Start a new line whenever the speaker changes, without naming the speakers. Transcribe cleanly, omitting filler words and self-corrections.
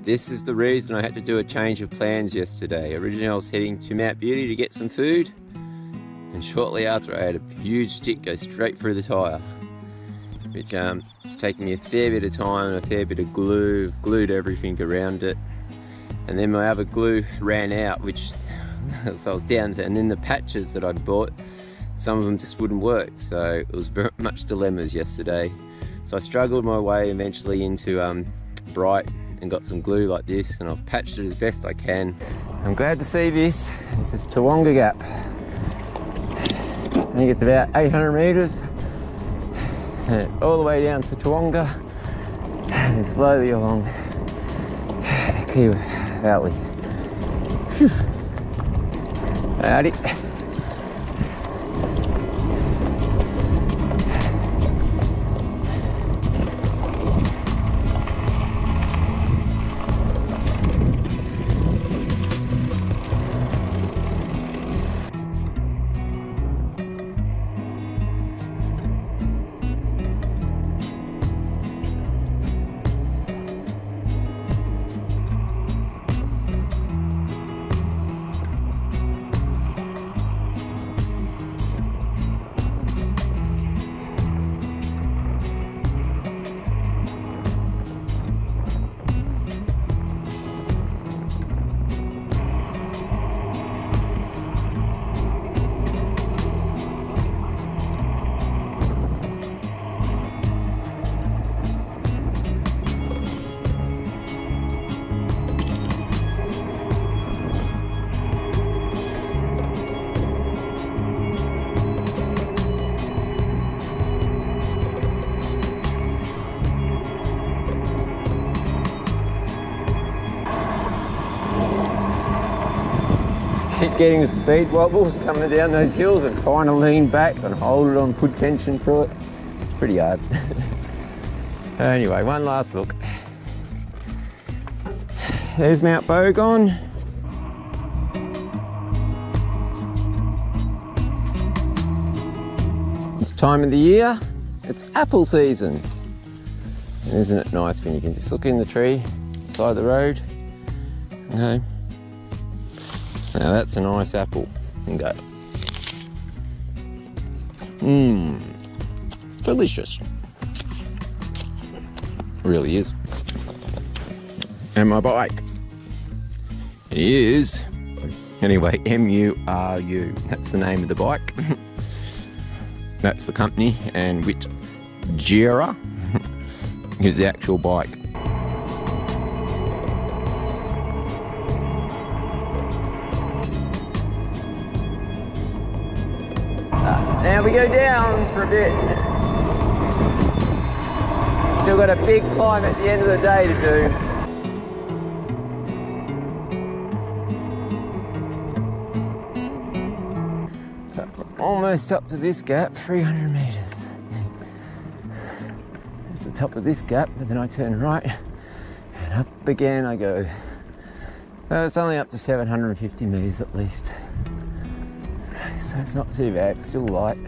This is the reason I had to do a change of plans yesterday. Originally I was heading to Mount Beauty to get some food, and shortly after I had a huge stick go straight through the tyre, which it's taken me a fair bit of time and a fair bit of glue. I've glued everything around it, and then my other glue ran out, which so I was down to, and then the patches that I bought, some of them just wouldn't work, so it was very much dilemmas yesterday. So I struggled my way eventually into Bright and got some glue like this, and I've patched it as best I can. I'm glad to see this. This is Toowoomba Gap. I think it's about 800 metres, and it's all the way down to Toowoomba and slowly along the Kiewa Valley. Phew. Howdy. Keep getting the speed wobbles coming down those hills and trying to lean back and hold it on, put tension through it. It's pretty hard. Anyway, one last look. There's Mount Bogon. This time of the year, it's apple season. And isn't it nice when you can just look in the tree, side of the road, okay. Now that's a nice apple, and go. Mmm, delicious. Really is. And my bike. It is, anyway, MURU. That's the name of the bike. That's the company, and Wittjera is the actual bike. Now we go down for a bit. Still got a big climb at the end of the day to do. Almost up to this gap, 300 metres. It's the top of this gap, but then I turn right and up again I go. It's only up to 750 metres at least. So it's not too bad, it's still light.